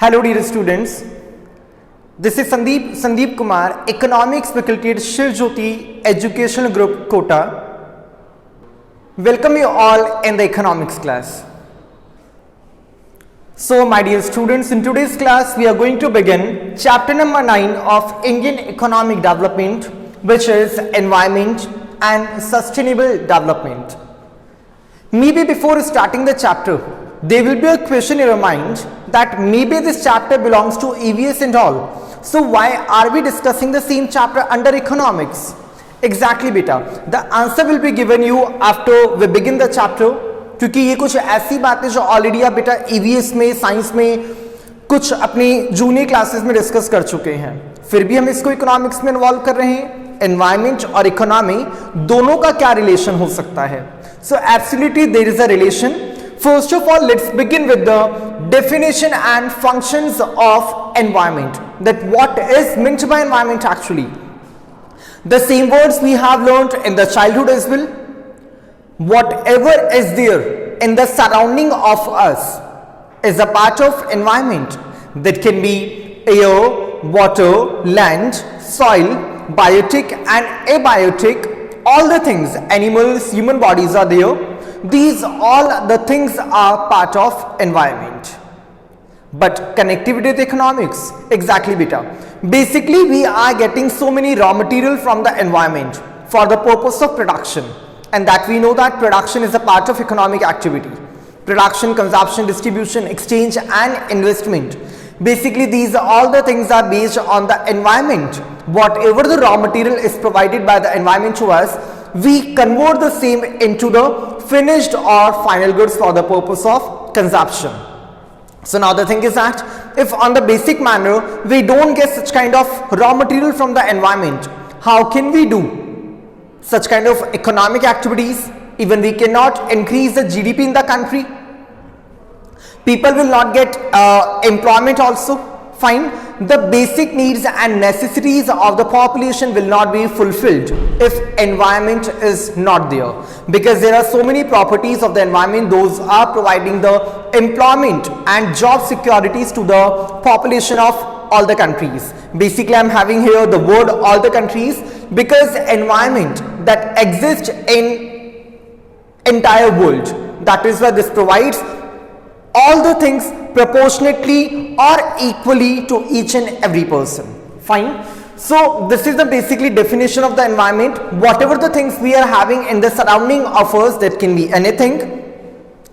Hello dear students, this is Sandeep Kumar, Economics faculty at Shiv Jyoti Educational Group Kota. Welcome you all in the economics class. So my dear students, in today's class we are going to begin chapter number 9 of Indian economic development, which is environment and sustainable development. Maybe before starting the chapter, there will be a question in your mind that maybe this chapter belongs to EVS and all. So why are we discussing the same chapter under economics? Exactly beta. The answer will be given you after we begin the chapter. क्योंकि ये कुछ ऐसी बातें जो already आप बेटा EVS में, science में, कुछ अपनी जूनियर क्लासेस में डिस्कस कर चुके हैं, फिर भी हम इसको इकोनॉमिक्स में इन्वॉल्व कर रहे हैं. एनवायरमेंट और इकोनॉमी दोनों का क्या रिलेशन हो सकता है? So absolutely there is a relation. First of all, let's begin with the definition and functions of environment. That what is meant by environment actually. The same words we have learned in the childhood as well. Whatever is there in the surrounding of us is a part of environment. That can be air, water, land, soil, biotic and abiotic. All the things, animals, human bodies are there. These all the things are part of environment. But connectivity with economics, exactly beta. Basically we are getting so many raw material from the environment for the purpose of production, and that we know that production is a part of economic activity. Production, consumption, distribution, exchange and investment. Basically these all the things are based on the environment. Whatever the raw material is provided by the environment to us, we convert the same into the finished or final goods for the purpose of consumption. So now the thing is that if on the basic manner we don't get such kind of raw material from the environment, how can we do such kind of economic activities? Even we cannot increase the GDP in the country. People will not get employment also. Fine. The basic needs and necessities of the population will not be fulfilled if environment is not there, because there are so many properties of the environment. Those are providing the employment and job securities to the population of all the countries. Basically I'm having here the word all the countries because environment that exists in entire world, that is why this provides all the things proportionately or equally to each and every person. Fine. So this is the basically definition of the environment. Whatever the things we are having in the surrounding of us, that can be anything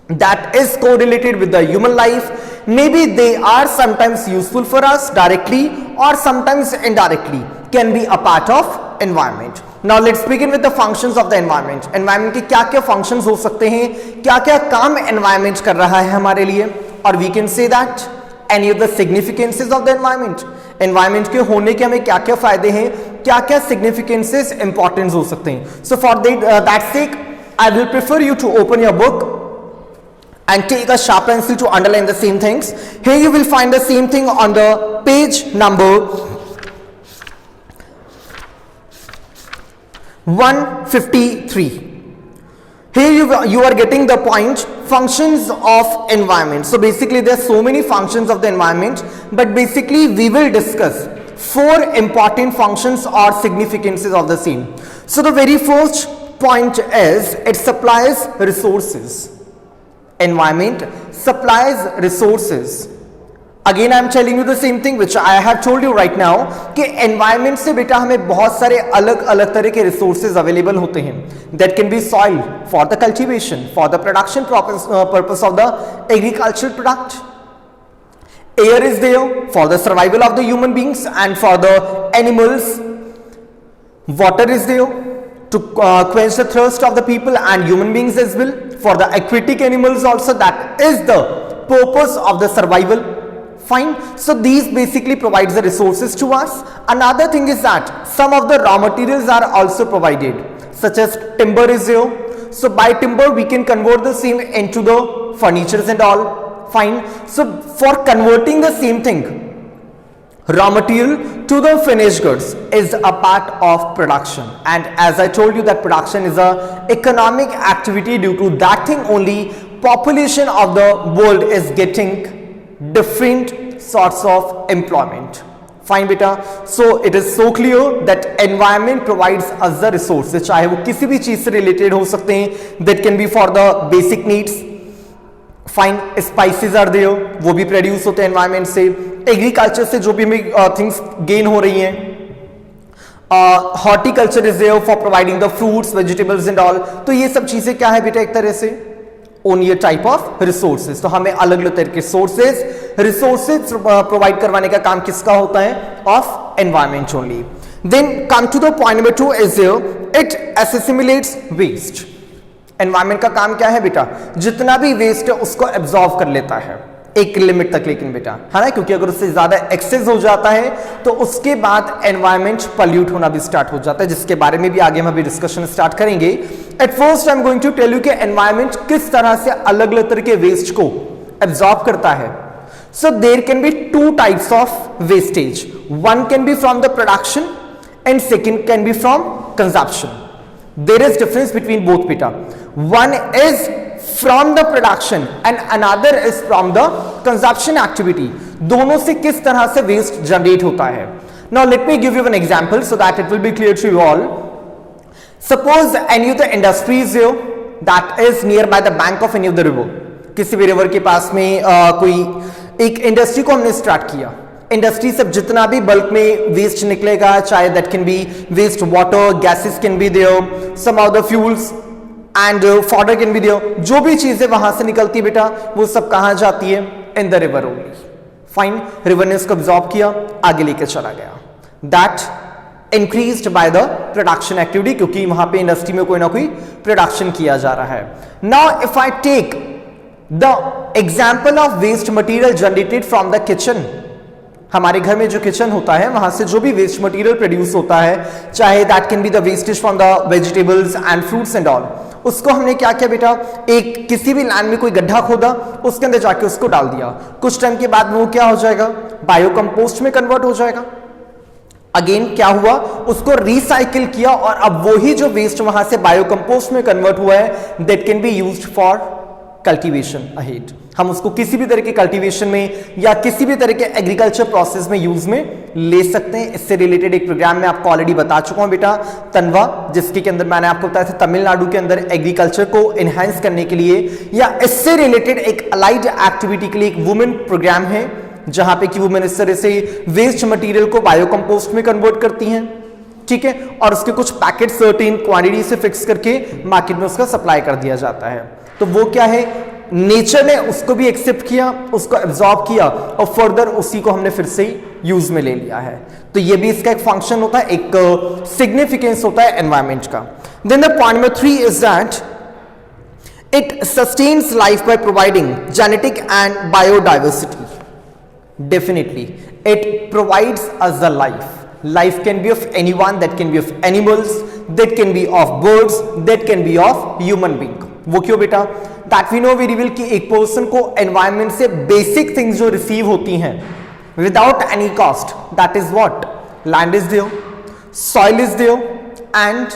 that is correlated with the human life. Maybe they are sometimes useful for us directly or sometimes indirectly, can be a part of environment. Now let's begin with the functions of the environment. Environment के क्या क्या functions हो सकते हैं, क्या क्या काम environment कर रहा है हमारे लिए, और we can say that any of the significances of the environment. Environment के होने के हमें क्या क्या फायदे हैं, क्या क्या significances importance हो सकते हैं. So for that sake I will prefer you to open your book and take a sharp pencil to underline the same things. Here you will find the same thing on the page number 153. Here you are getting the point functions of environment. So basically there are so many functions of the environment, but basically we will discuss 4 important functions or significances of the same. So the very first point is it supplies resources. Environment supplies resources. Again I am telling you the same thing which I have told you right now कि environment से बेटा हमें बहुत सारे अलग अलग तरह के resources available होते हैं. That can be soil for the cultivation, for the production purpose of the agricultural product. Air is there for the survival of the human beings and for the animals. Water is there to quench the thirst of the people and human beings as well. For the aquatic animals also, that is the purpose of the survival. Fine. So these basically provides the resources to us. Another thing is that some of the raw materials are also provided, such as timber is there. So by timber we can convert the same into the furnitures and all. Fine. So for converting the same thing, raw material to the finished goods is a part of production, and as I told you that production is a economic activity. Due to that thing only population of the world is getting different sorts of employment. Fine beta. So it is so clear that environment provides us the resources, चाहे वो किसी भी चीज से related हो सकते हैं, that can be for the basic needs. Fine, spices are there, वो भी प्रोड्यूस होते हैं एनवायरमेंट से. एग्रीकल्चर से जो भी हमें थिंग्स गेन हो रही हैं, horticulture is there for providing the fruits, vegetables and all. तो ये सब चीजें क्या है बेटा, एक तरह से only a type of resources. तो हमें अलग अलग तरह के रिसोर्सेज प्रोवाइड करवाने का काम किसका होता है, of environment only. Then come to the point number 2 is it assimilates waste. Environment का काम क्या है बेटा, जितना भी वेस्ट है उसको एब्जॉर्ब कर लेता है एक लिमिट तक, लेकिन बेटा है ना, क्योंकि अगर उससे ज्यादा एक्सेस हो जाता है तो उसके बाद एनवायरमेंट पॉल्यूट होना भी स्टार्ट हो जाता है, जिसके बारे में भी आगे हम अभी डिस्कशन स्टार्ट करेंगे. At first I am going to tell you कि एनवायरमेंट किस तरह से अलग अलग तरह के वेस्ट को एब्जॉर्ब करता है. So there can be 2 types of wastage. One can be from the production and second can be from consumption. There is difference between both beta. One is from the production and another is from the consumption activity. दोनों से किस तरह से waste generate होता है. Now let me give you an example so that it will be clear to you all. Suppose any of the industry is here that is nearby the bank of any of the river. किसी भी river के पास में कोई एक industry को हमने start किया. Industry से जितना भी बल्क में वेस्ट निकलेगा, चाहे that can be waste water, gases can be there, some of the fuels and fodder can be there, जो भी चीजें वहां से निकलती है बेटा वो सब कहां जाती है, in the river only. Fine, river ने इसको अब्सॉर्ब किया, आगे लेके चला गया. That increased by the production activity, क्योंकि वहां पे इंडस्ट्री में कोई ना कोई प्रोडक्शन किया जा रहा है. Now if I take the example of waste material generated from the kitchen. हमारे घर में जो किचन होता है वहां से जो भी वेस्ट मटेरियल प्रोड्यूस होता है, चाहे that can be the wastage from the vegetables and fruits and all, उसको हमने क्या किया बेटा, एक किसी भी लैंड में कोई गड्ढा खोदा, उसके अंदर जाके उसको डाल दिया. कुछ टाइम के बाद वो क्या हो जाएगा, बायो कंपोस्ट में कन्वर्ट हो जाएगा. अगेन क्या हुआ, उसको रिसाइकिल किया और अब वही जो वेस्ट वहां से बायो कंपोस्ट में कन्वर्ट हुआ है, that can be used for cultivation ahead. हम उसको किसी भी तरह के कल्टीवेशन में या किसी भी तरह के एग्रीकल्चर प्रोसेस में यूज में ले सकते हैं. इससे रिलेटेड एक प्रोग्राम में आपको ऑलरेडी बता चुका हूं बेटा, तनवा, जिसके के अंदर मैंने आपको बताया था तमिलनाडु के अंदर एग्रीकल्चर को एनहांस करने के लिए या इससे रिलेटेड एक अलाइड एक्टिविटी के लिए एक वुमेन प्रोग्राम है, जहां पे कि वुमेन इस तरह से वेस्ट मटेरियल को बायो कंपोस्ट में कन्वर्ट करती हैं. ठीक है, और उसके कुछ पैकेट सर्टेन क्वांटिटी से फिक्स करके मार्केट में उसका सप्लाई कर दिया जाता है. तो वो क्या है, नेचर ने उसको भी एक्सेप्ट किया, उसको एब्जॉर्ब किया और फर्दर उसी को हमने फिर से यूज में ले लिया है. तो ये भी इसका एक फंक्शन होता है, एक सिग्निफिकेंस होता है एनवायरमेंट का. Then the point number 3 is that it sustains life by providing genetic and biodiversity. Definitely it provides us the life. Life can be of anyone, that can be of animals, that can be of birds, that can be of human being. वो क्यों बेटा, that we know very well कि एक person को environment से basic things जो receive होती हैं without any cost, that is what, land is there, soil is there and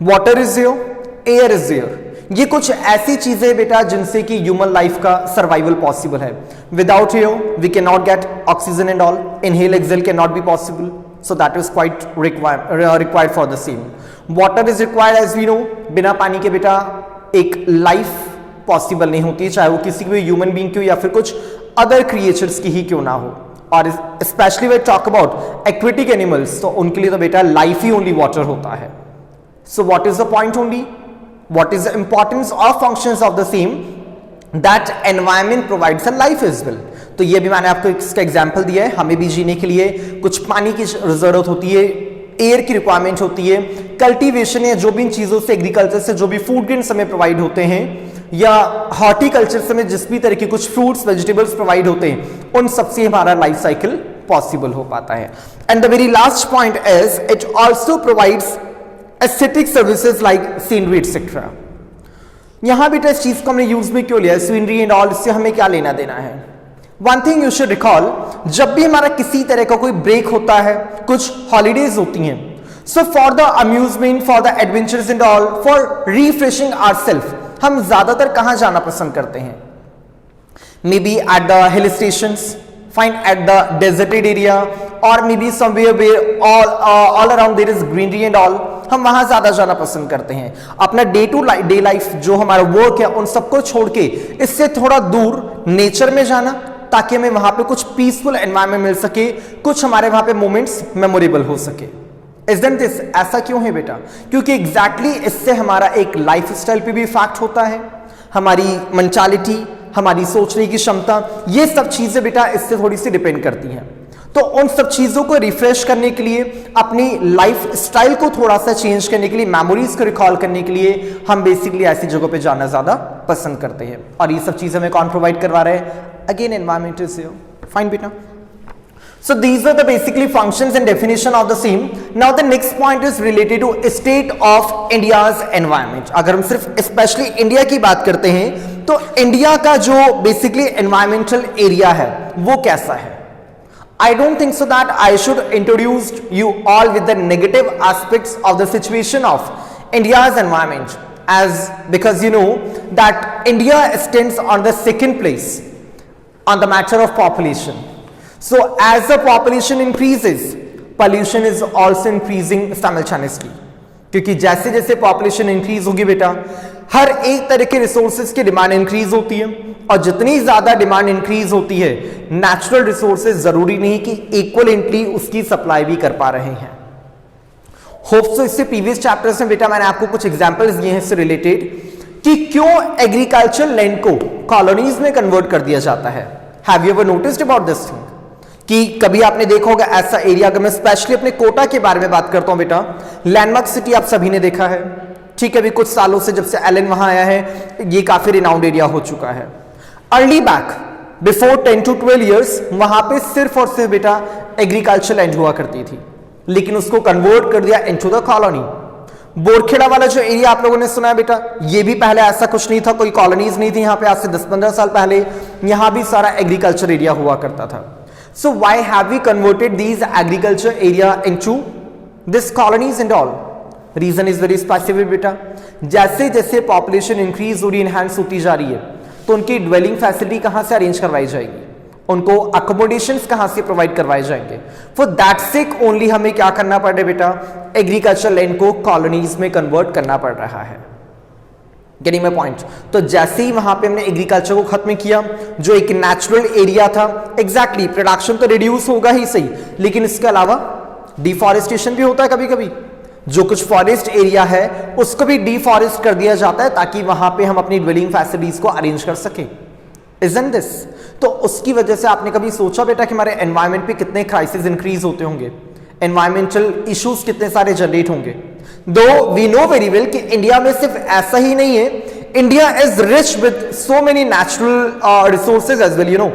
water is there, air is there. ये कुछ ऐसी चीजें बेटा जिनसे कि ह्यूमन लाइफ का सर्वाइवल पॉसिबल है. Without air we can not get oxygen and all, inhale exhale can not be possible. So that is quite required for the same. Water is required as we know. बिना पानी के बेटा एक life possible नहीं होती, चाहे वो किसी भी ह्यूमन बीइंग की हो या फिर कुछ अदर क्रिएचर्स की ही क्यों ना हो. और specially way talk about aquatic animals, तो उनके लिए तो बेटा लाइफ ही ओनली वाटर होता है. So what is the point only, what is the importance of functions of the same, that environment provides a life as well. तो ये भी मैंने आपको इसका एग्जांपल दिया है. हमें भी जीने के लिए कुछ पानी की जरूरत होती है, एयर की रिक्वायरमेंट होती है, कल्टीवेशन या जो भी इन चीजों से एग्रीकल्चर से जो भी फूड ग्रेन्स हमें प्रोवाइड होते हैं या हॉर्टिकल्चर से हमें जिस भी तरह के कुछ फ्रूट्स वेजिटेबल्स प्रोवाइड होते हैं, उन सबसे हमारा लाइफ साइकिल पॉसिबल हो पाता है. And the very last point is it also provides aesthetic services like scenery etcetera. यहां बेटा इस चीज को हमने यूज में क्यों लिया, सीनरी एंड ऑल, इससे हमें क्या लेना देना है. One thing you should recall, जब भी हमारा किसी तरह का कोई ब्रेक होता है, कुछ हॉलीडेज होती हैं, so for the amusement, for the adventures and all, for refreshing ourself, हम ज्यादातर कहां जाना पसंद करते हैं. May be at the hill stations, fine at the deserted area और maybe somewhere where all around there is greenery and all, हम वहां ज्यादा जाना पसंद करते हैं। अपना डे टू डे लाइफ जो हमारा वर्क है उन सबको छोड़ के इससे थोड़ा दूर नेचर में जाना, ताकि हमें वहां पे कुछ पीसफुल एनवायरनमेंट मिल सके, कुछ हमारे वहां पे मोमेंट्स मेमोरेबल हो सके। Isn't this? ऐसा क्यों है बेटा? क्योंकि एग्जैक्टली इससे हमारा एक लाइफ स्टाइल पे भी इफेक्ट होता है, हमारी मेंटालिटी, हमारी सोचने की क्षमता, ये सब चीजें बेटा इससे थोड़ी सी डिपेंड करती हैं। तो उन सब चीजों को रिफ्रेश करने के लिए, अपनी लाइफ स्टाइल को थोड़ा सा चेंज करने के लिए, मेमोरीज को रिकॉल करने के लिए हम बेसिकली ऐसी जगहों पे जाना ज्यादा पसंद करते हैं। और ये सब चीजें हमें कौन प्रोवाइड करवा रहे हैं? Again environment is here. Fine बेटा। So these are the basically functions and definition of the same. Now the next point is related to state of India's environment. अगर हम सिर्फ especially इंडिया की बात करते हैं तो इंडिया का जो basically environmental area है वो कैसा है? I don't think so that I should introduce you all with the negative aspects of the situation of India's environment, as because you know that India stands on the second place on the matter of population. So as the population increases, pollution is also increasing simultaneously. क्योंकि जैसे जैसे population increase होगी बेटा, हर एक तरह के resources की demand increase होती है, और जितनी ज्यादा डिमांड इंक्रीज होती है, नेचुरल रिसोर्सेज जरूरी नहीं कि इक्वलेंटली उसकी सप्लाई भी कर पा रहे हैं। होप सो इससे प्रीवियस चैप्टर्स में बेटा मैंने आपको कुछ एग्जांपल्स दिए हैं इससे रिलेटेड कि क्यों एग्रीकल्चर लैंड को कॉलोनीज में कन्वर्ट कर दिया जाता है। Have you ever noticed about this thing? कि कभी आपने देखा होगा ऐसा एरिया, अगर मैं स्पेशली अपने कोटा के बारे में बात करता हूं बेटा, लैंडमार्क सिटी आप सभी ने देखा है, ठीक है। अभी कुछ सालों से जब से एलन वहां आया है, ये काफी रिनाउंड एरिया हो चुका है। Early back before 10 to 12 years वहां पे सिर्फ और सिर्फ बेटा एग्रीकल्चर लैंड हुआ करती थी, लेकिन उसको कन्वर्ट कर दिया इनटू द कॉलोनी। बोरखेड़ा वाला जो एरिया आप लोगों ने सुना है बेटा, ये भी पहले ऐसा कुछ नहीं था, कोई कॉलोनीज नहीं थी यहाँ पे। आज से 10-15 साल पहले यहाँ भी सारा एग्रीकल्चर एरिया हुआ करता था। So why have we converted these agriculture area into this colonies and all? Reason is very specific बेटा। जैसे जैसे पॉपुलेशन इंक्रीज हो रही, इनहैंस होती जा रही है, तो उनकी ड्वेलिंग फैसिलिटी कहां से अरेंज करवाई जाएगी, उनको अकोमोडेशंस कहां से प्रोवाइड करवाए जाएंगे। फॉर दैट सेक ओनली हमें क्या करना पड़ रहा है बेटा, एग्रीकल्चर लैंड को कॉलोनीज में कन्वर्ट करना पड़ रहा है। Getting my point? तो जैसे ही वहां पे हमने एग्रीकल्चर को खत्म किया, जो एक नेचुरल एरिया था, एग्जैक्टली प्रोडक्शन तो रिड्यूस होगा ही सही, लेकिन इसके अलावा डिफॉरेस्टेशन भी होता है कभी कभी। जो कुछ फॉरेस्ट एरिया है उसको भी डिफॉरेस्ट कर दिया जाता है ताकि वहां पे हम अपनी ड्वेलिंग फैसिलिटीज को अरेंज कर सके। Isn't this? तो उसकी वजह से आपने कभी सोचा बेटा कि हमारे एनवायरमेंट पे कितने क्राइसिस इंक्रीज होते होंगे, एनवायरमेंटल इश्यूज कितने सारे जनरेट होंगे। Though we know very well कि इंडिया में सिर्फ ऐसा ही नहीं है, India is rich with so many natural resources as well. You know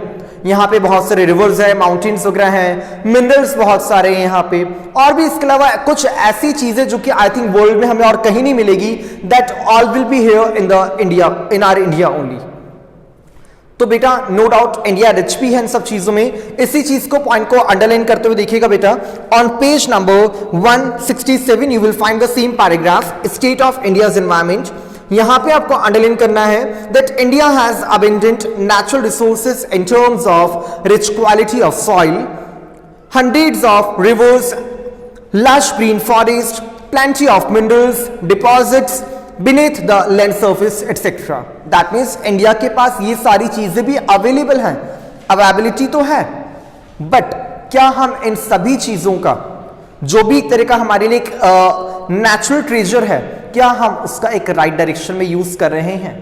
यहाँ पे बहुत सारे रिवर्स है, माउंटेन्स वगैरह हैं, मिनरल्स बहुत सारे हैं यहाँ पे, और भी इसके अलावा कुछ ऐसी चीजें जो कि आई थिंक वर्ल्ड में हमें और कहीं नहीं मिलेगी। That all will be here in the India, in our India only. तो बेटा नो डाउट इंडिया रिच भी है इन सब चीजों में। इसी चीज को पॉइंट को अंडरलाइन करते हुए देखिएगा बेटा, on page number 167 you will find the same paragraph, state of India's environment. यहां पे आपको अंडरलाइन करना है that India has abundant natural resources in terms of rich quality of soil, hundreds of reverse, lush green forest, plenty of minerals, deposits beneath the land surface, etc. That means India के पास ये सारी चीजें भी available हैं, availability तो है, but क्या हम इन सभी चीजों का जो भी एक तरह का हमारे लिए एक नेचुरल ट्रेजर है, क्या हम उसका एक राइट डायरेक्शन में यूज कर रहे हैं?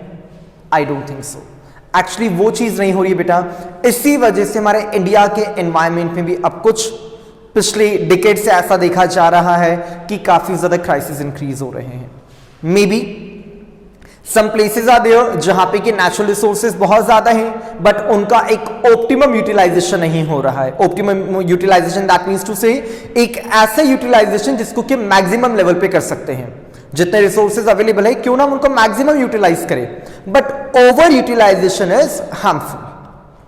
I don't think so. Actually वो चीज नहीं हो रही है बेटा। इसी वजह से हमारे इंडिया के एनवायरमेंट में भी अब कुछ पिछले डिकेड से ऐसा देखा जा रहा है कि काफी ज्यादा क्राइसिस इंक्रीज हो रहे हैं। मे be some places are there जहां पे कि नेचुरल रिसोर्सेज बहुत ज्यादा हैं, बट उनका एक ऑप्टिमम यूटिलाइजेशन नहीं हो रहा है। Optimum utilisation that means to say एक ऐसा यूटिलाइजेशन जिसको कि मैक्सिमम लेवल पे कर सकते हैं। जितने रिसोर्सेज अवेलेबल है क्यों ना हम उनको मैक्सिमम यूटिलाइज करें, but over utilisation is harmful.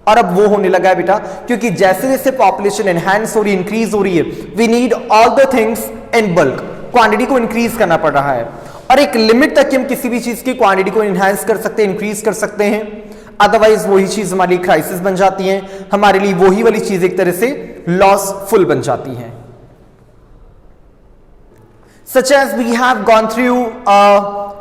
और अब वो होने लगा है बेटा, क्योंकि जैसे जैसे पॉपुलेशन एनहांस हो रही, इंक्रीज हो रही है, we need all the things in bulk, quantity को इंक्रीज करना पड़ रहा है। और एक लिमिट तक हम किसी भी चीज की क्वांटिटी को एनहांस कर सकते हैं, इंक्रीज कर सकते हैं। अदरवाइज वही चीज हमारी क्राइसिस बन जाती है, हमारे लिए वही वाली चीज एक तरह से लॉसफुल बन जाती है। Such as we have gone through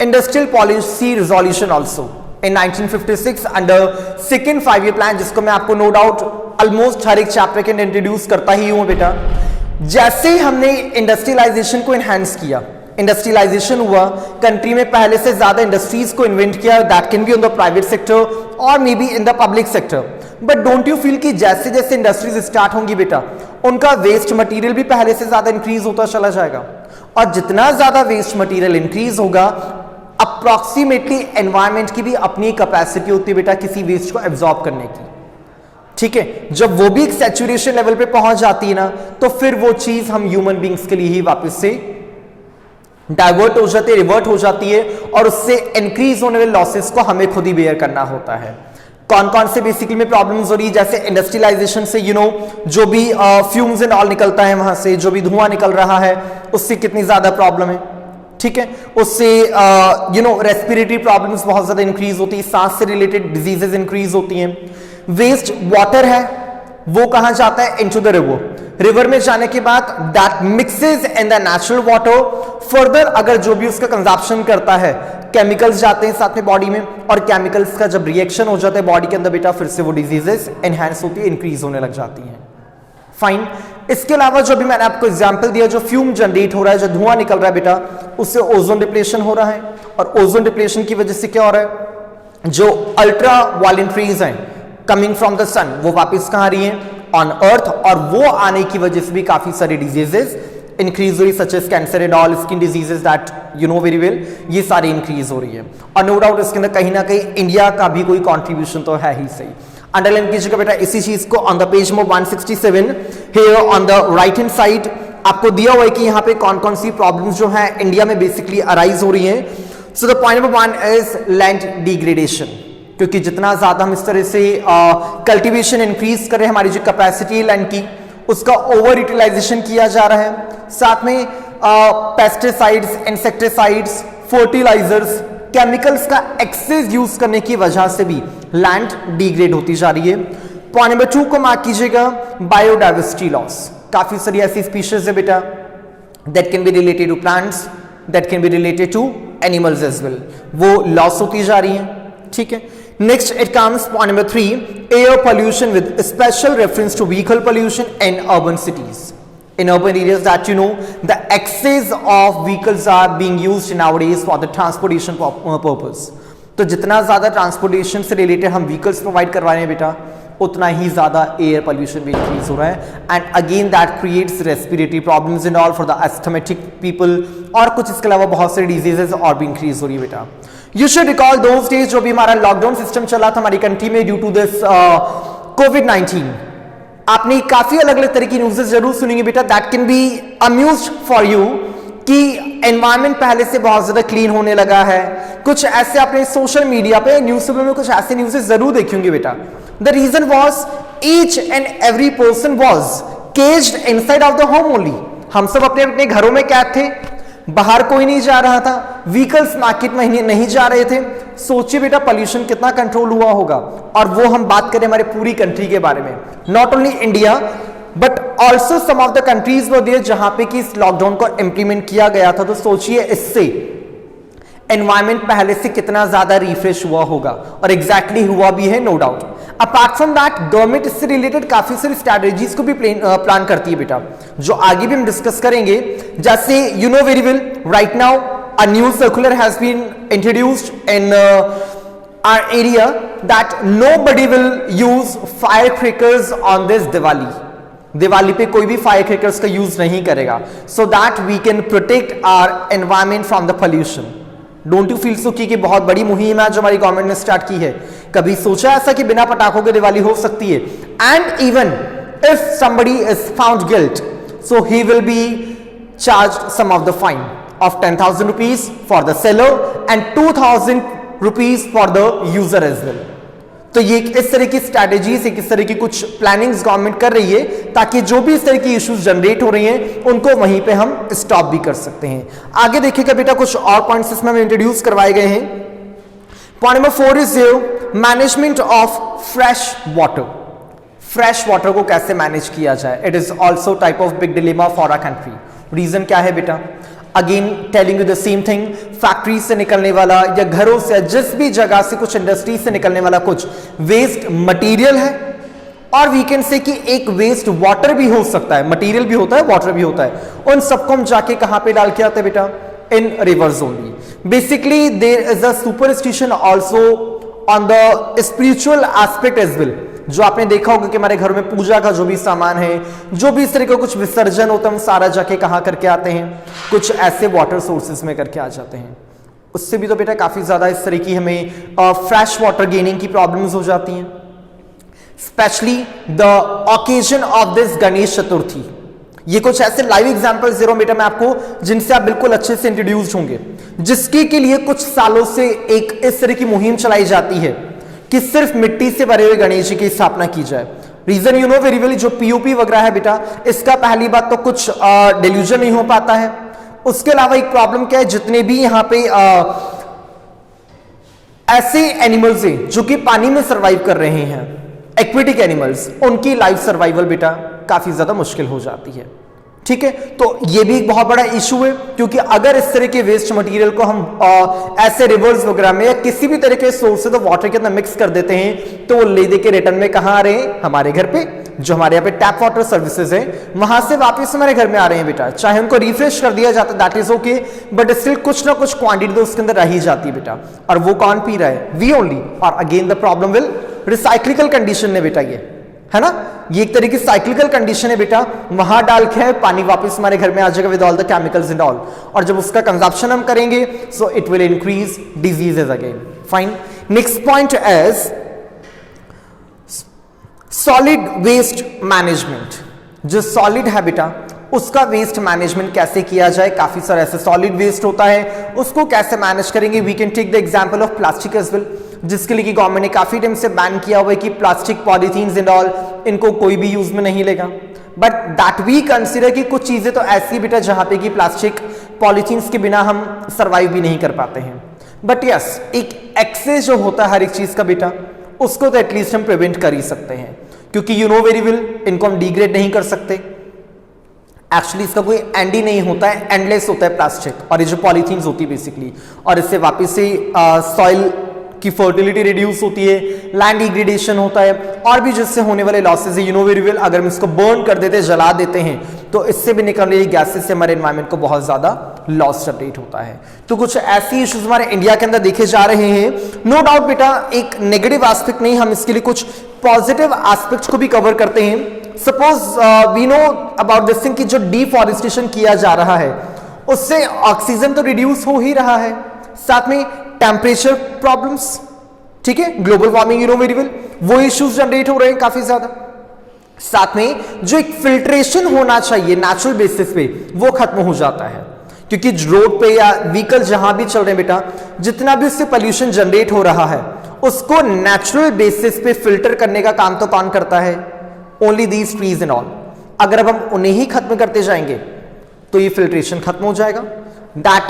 industrial policy resolution also in 1956 under second 5-year plan, जिसको मैं आपको नो डाउट ऑलमोस्ट हर एक चैप्टर के इंट्रोड्यूस करता ही हूं बेटा। जैसे ही हमने इंडस्ट्रियलाइजेशन को एनहांस किया, इंडस्ट्रियलाइजेशन हुआ, कंट्री में पहले से ज्यादा इंडस्ट्रीज को इन्वेंट किया, that can be on the private sector और maybe in the public sector. But don't you feel कि जैसे जैसे इंडस्ट्रीज स्टार्ट होंगी बेटा, उनका वेस्ट मटेरियल भी पहले से ज्यादा इंक्रीज होता चला जाएगा, और जितना ज्यादा वेस्ट मटेरियल इंक्रीज होगा, अप्रॉक्सीमेटली एनवायरमेंट की भी अपनी कैपेसिटी होती है बेटा किसी वेस्ट को एब्जॉर्ब करने की। ठीक है, जब वो भी एक सैचुरेशन लेवल पे पहुंच जाती है ना, तो फिर वो चीज हम ह्यूमन बींग्स के लिए ही वापस से डाइवर्ट हो जाती है, रिवर्ट हो जाती है, और उससे इंक्रीज होने वाले लॉसेस को हमें खुद ही बेयर करना होता है। कौन कौन से बेसिकली में प्रॉब्लम्स हो रही है, जैसे इंडस्ट्रियलाइजेशन से जो भी फ्यूम्स एंड ऑल निकलता है, वहां से जो भी धुआं निकल रहा है, उससे कितनी ज्यादा प्रॉब्लम है। ठीक है, उससे रेस्पिरेटरी प्रॉब्लम्स बहुत ज्यादा इंक्रीज होती है, सांस से रिलेटेड डिजीजेस इंक्रीज होती हैं। वेस्ट वाटर है, वो कहां जाता है, इनटू द रिवर। रिवर में जाने के बाद that mixes in the natural water. Further अगर जो भी उसका कंजप्शन करता है, केमिकल्स जाते हैं साथ में बॉडी में, और केमिकल्स का जब रिएक्शन हो जाता है बॉडी के अंदर बेटा, फिर से वो डिजीजेस एनहांस होती है, इंक्रीज होने लग जाती हैं। फाइन। इसके अलावा जो भी मैंने आपको एग्जांपल दिया, जो फ्यूम जनरेट हो रहा है, जो धुआं निकल रहा है बेटा, उससे ओजोन डिप्लेशन हो रहा है, और ओजोन डिप्लेशन की वजह से क्या हो रहा है, जो अल्ट्रा वायलेंट रेज हैं कमिंग फ्रॉम द सन, वो वापस कहां आ रही है, ऑन अर्थ, और वो आने की वजह से भी काफी सारी डिजीजेस इंक्रीज हो रही, such as cancer and all, skin diseases that you know very well, ये सारी इंक्रीज हो रही है। और नो डाउट इसके अंदर कहीं ना कहीं इंडिया का भी कोई कॉन्ट्रीब्यूशन तो है ही सही। अंडरलाइन कीजिएगा बेटा इसी चीज को on the page number 167 here on the right hand side आपको दिया हुआ है कि यहाँ पे कौन कौन सी प्रॉब्लम्स जो है इंडिया में बेसिकली अराइज हो रही हैं। So the point number 1 is land degradation, क्योंकि जितना ज्यादा हम इस तरह से कल्टीवेशन इंक्रीज कर रहे हैं, हमारी जो कैपेसिटी है लैंड की, उसका ओवर यूटिलाइजेशन किया जा रहा है। साथ में पेस्टिसाइड्स, इंसेक्टिसाइड्स, फर्टिलाइजर्स, केमिकल्स का एक्सेस यूज करने की वजह से भी लैंड डिग्रेड होती जा रही है। पॉइंट नंबर 2 को मार्क कीजिएगा, बायोडाइवर्सिटी लॉस। काफी सारी ऐसी स्पीशीज है बेटा that can be related to plants, that can be related to animals as well, वो लॉस होती जा रही है। ठीक है, next it comes point number 3, air pollution with special reference to vehicle pollution in urban cities. In urban areas that you know the excess of vehicles are being used nowadays for the transportation purpose. तो जितना ज्यादा transportation से related हम vehicles provide करवा रहे हैं बेटा, उतना ही ज्यादा एयर पोल्यूशन भी इंक्रीज हो रहा है, and again that creates respiratory problems and all for the asthmatic people, और कुछ इसके अलावा बहुत सारी डिजीजेस और भी इंक्रीज हो रही है बेटा। You should recall those days जो भी हमारा लॉकडाउन सिस्टम चला था हमारी कंट्री में ड्यू टू दिस कोविड-19। आपने काफी अलग अलग तरह की न्यूज़ेस जरूर सुनेंगे बेटा, that can B amused for you कि एनवायरमेंट पहले से बहुत ज्यादा क्लीन होने लगा है। कुछ ऐसे आपने सोशल मीडिया पे, न्यूज़पेपर में कुछ ऐसे न्यूज़ेस जरूर देखे होंगे बेटा। The reason was each and every person was caged inside of the home only. हम सब अपने अपने घरों में कैद थे, बाहर कोई नहीं जा रहा था, व्हीकल्स मार्केट में नहीं जा रहे थे। सोचिए बेटा पोल्यूशन कितना कंट्रोल हुआ होगा, और वो हम बात करें हमारे पूरी कंट्री के बारे में, not only India but also some of the countries where there जहां पे कि इस लॉकडाउन को इंप्लीमेंट किया गया था। तो सोचिए इससे एनवायरमेंट पहले से कितना ज्यादा रिफ्रेश हुआ होगा, और एग्जैक्टली हुआ भी है no doubt. Apart from that government इससे रिलेटेड काफी सारी स्ट्रैटेजीज को भी प्लान करती है बेटा, जो आगे भी हम डिस्कस करेंगे। जैसे you know very well right now a new circular has been introduced in our area that nobody will use firecrackers on this Diwali. Diwali पे कोई भी फायर क्रैकर्स का यूज नहीं करेगा, so that we can protect our environment from the pollution. Don't you feel so कि बहुत बड़ी मुहिम है जो हमारी गवर्नमेंट ने स्टार्ट की है। कभी सोचा ऐसा कि बिना पटाखों के दिवाली हो सकती है? And even if somebody is found guilt, so he will be charged some of the fine of 10,000 rupees for the seller and 2,000 rupees for the user as well. तो ये इस तरह की स्ट्रैटेजीज, इस तरह की कुछ प्लानिंग्स गवर्नमेंट कर रही है ताकि जो भी इस तरह की इश्यूज जनरेट हो रही हैं उनको वहीं पे हम स्टॉप भी कर सकते हैं। आगे देखिएगा बेटा कुछ और पॉइंट्स इसमें इंट्रोड्यूस करवाए गए हैं। Point number 4 is management of fresh water. Fresh water को कैसे मैनेज किया जाए, it is also type of big dilemma for a country. Reason क्या है बेटा? Again telling you the same thing, factory से निकलने वाला या घरों से जिस भी जगह से कुछ इंडस्ट्री से निकलने वाला कुछ वेस्ट मटेरियल है, और वी कैन से कि एक वेस्ट वाटर भी हो सकता है, मटेरियल भी होता है, वाटर भी होता है। उन सबको हम जाके कहां पे डाल के आते हैं बेटा? In rivers only. Basically there is a superstition also on the spiritual aspect as well. जो आपने देखा होगा कि हमारे घर में पूजा का जो भी सामान है, जो भी इस तरह का कुछ विसर्जन होता है, हम सारा जाके कहां करके आते हैं? कुछ ऐसे वाटर सोर्सेस में करके आ जाते हैं। उससे भी तो बेटा काफी ज्यादा इस तरह की हमें फ्रेश वाटर गेनिंग की प्रॉब्लम्स हो जाती हैं। Specially the occasion of this Ganesh Chaturthi. ये कुछ ऐसे लाइव एग्जांपल्स दे रहा हूं बेटा मैं आपको, जिनसे आप बिल्कुल अच्छे से इंट्रोड्यूस होंगे, जिसके के लिए कुछ सालों से एक इस तरह की मुहिम चलाई जाती है कि सिर्फ मिट्टी से बने हुए गणेश जी की स्थापना की जाए। Reason you know very well, जो पीओपी वगैरह है बेटा, इसका पहली बात तो कुछ डिल्यूजन नहीं हो पाता है। उसके अलावा एक प्रॉब्लम क्या है, जितने भी यहां पे ऐसे एनिमल्स हैं जो कि पानी में सर्वाइव कर रहे हैं, एक्वेटिक एनिमल्स, उनकी लाइफ सर्वाइवल बेटा काफी ज्यादा मुश्किल हो जाती है। ठीक है, तो ये भी एक बहुत बड़ा इशू है, क्योंकि अगर इस तरह के वेस्ट मटेरियल को हम ऐसे रिवर्स वगैरह में या किसी भी तरह के सोर्स से तो वाटर के अंदर मिक्स कर देते हैं, तो वो ले दे के रिटर्न में कहां आ रहे हैं? हमारे घर पे, जो हमारे यहाँ पे टैप वाटर सर्विसेज है, वहां से वापस हमारे घर में आ रहे हैं बेटा। चाहे उनको रिफ्रेश कर दिया जाता, that is okay, but still कुछ ना कुछ क्वांटिटी तो उसके अंदर रह ही जाती है बेटा, और वो कौन पी रहा है? We only. और again the problem will recyclical condition है बेटा, ये है ना, ये एक तरह की साइक्लिकल कंडीशन है बेटा। वहां डाल के पानी वापस हमारे घर में आ जाएगा with all the chemicals and all, और जब उसका कंजप्शन हम करेंगे so it will increase diseases again. Fine. Next point is solid waste management. जो सॉलिड है बेटा, उसका वेस्ट मैनेजमेंट कैसे किया जाए? काफी सारा ऐसे सॉलिड वेस्ट होता है, उसको कैसे मैनेज करेंगे? We can take the example of plastic as well, जिसके लिए कि गवर्नमेंट ने काफी टाइम से बैन किया हुआ है कि प्लास्टिक पॉलीथीन्स एंड ऑल, इनको कोई भी यूज में नहीं लेगा। बट दैट वी कंसीडर कि कुछ चीजें तो ऐसी बेटा जहां पे कि प्लास्टिक पॉलीथीन्स के बिना हम सर्वाइव भी नहीं कर पाते हैं। बट यस, एक एक्सेस जो होता है हर एक चीज का बेटा, उसको तो एटलीस्ट हम प्रिवेंट कर ही सकते हैं, क्योंकि यू नो वेरी वेल, इनको हम डिग्रेड नहीं कर सकते। एक्चुअली इसका कोई एंड ही नहीं होता है, एंडलेस होता है प्लास्टिक और ये जो पॉलीथीन्स होती है बेसिकली, और इससे वापस से सॉइल की फर्टिलिटी रिड्यूस होती है, लैंड डिग्रेडेशन होता है, और भी जिससे होने वाले लॉसेस है, यू नो वेरी वेल। अगर हम इसको बर्न कर देते हैं, जला देते हैं, तो इससे भी निकलने वाली गैसेस से हमारे एनवायरमेंट को बहुत ज्यादा लॉस जनरेट होता है। तो कुछ ऐसी इश्यूज हमारे इंडिया के अंदर देखे जा रहे हैं। नो डाउट बेटा, एक नेगेटिव एस्पेक्ट नहीं, हम इसके लिए कुछ पॉजिटिव एस्पेक्ट्स को भी कवर करते हैं। Suppose we know about this thing कि जो डिफॉरेस्टेशन किया जा रहा है, उससे ऑक्सीजन तो रिड्यूस हो ही रहा है, साथ में टेम्परेचर प्रॉब्लम्स, ठीक है, global warming, you know very well, वो इश्यूज जनरेट हो रहे हैं काफी ज्यादा। साथ में जो एक फिल्ट्रेशन होना चाहिए नेचुरल बेसिस पे, वो खत्म हो जाता है, क्योंकि रोड पे या व्हीकल जहां भी चल रहे हैं बेटा, जितना भी उससे पोल्यूशन जनरेट हो रहा है, उसको नेचुरल बेसिस पे फिल्टर करने का काम तो कौन करता है? Only these trees and all. अगर अब हम उन्हें ही खत्म करते जाएंगे तो ये फिल्ट्रेशन खत्म हो जाएगा। That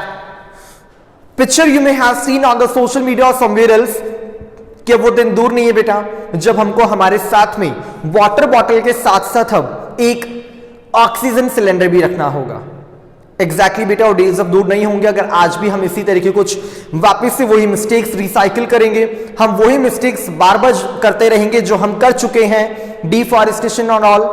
picture you may have seen on the social media और समवेयर एल्स, कि वो दिन दूर नहीं है बेटा जब हमको हमारे साथ में वाटर बॉटल के साथ साथ अब एक ऑक्सीजन सिलेंडर भी रखना होगा। एग्जैक्टली बेटा, और डेज अब दूर नहीं होंगे अगर आज भी हम इसी तरीके कुछ वापस से वही मिस्टेक्स रिसाइकिल करेंगे, हम वही मिस्टेक्स बार बार करते रहेंगे जो हम कर चुके हैं, डिफॉरेस्टेशन और ऑल,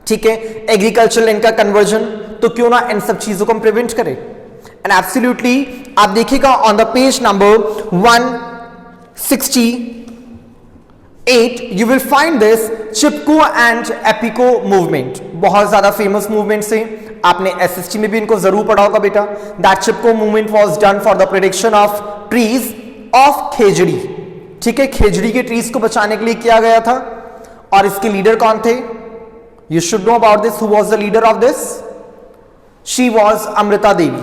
ठीक है, एग्रीकल्चर लैंड का कन्वर्जन, तो क्यों ना इन सब चीजों को हम प्रिवेंट करें। एंड एब्सोल्युटली आप देखिएगा on the page number 168 you will find this Chipko and Appiko movement. बहुत ज्यादा फेमस मूवमेंट है, आपने एसएसटी में भी इनको जरूर पढ़ा होगा बेटा। That Chipko movement was done for the protection of trees of khejri, ठीक है, खेजड़ी के ट्रीज को बचाने के लिए किया गया था। और इसके लीडर कौन थे? You should know about this. Who was the leader of this? She was Amrita Devi,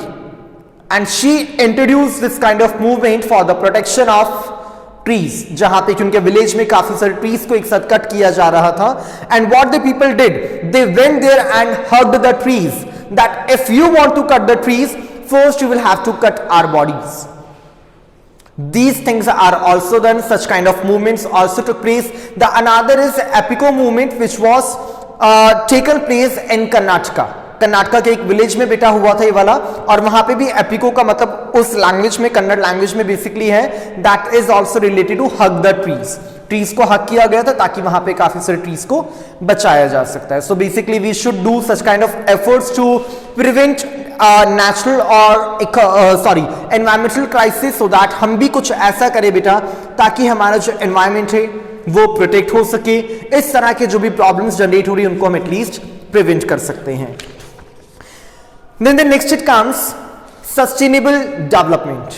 and she introduced this kind of movement for the protection of trees, जहां पे कि उनके विलेज में काफी सारे ट्रीज को एक साथ कट किया जा रहा था। And what the people did, they went there and hugged the trees, that if you want to cut the trees, first you will have to cut our bodies. These things are also done. Such kind of movements also took place. The another is Epico movement, which was taken place in Karnataka. Karnataka के एक village में बेटा हुआ था ये वाला, और वहां पे भी एपिको का मतलब उस लैंग्वेज में, कन्नड़ लैंग्वेज में बेसिकली है, that is also related to hug the trees. Trees को हक किया गया था ताकि वहां पे काफी सारे ट्रीज को बचाया जा सकता है. So basically we should do such kind of efforts to prevent natural और एनवायरमेंटल क्राइसिस, सो दैट हम भी कुछ ऐसा करें बेटा ताकि हमारा जो एनवायरमेंट है वो प्रोटेक्ट हो सके. इस तरह के जो भी प्रॉब्लम्स जनरेट हो रही है उनको हम एटलीस्ट प्रिवेंट कर सकते हैं. Then the next it comes sustainable development.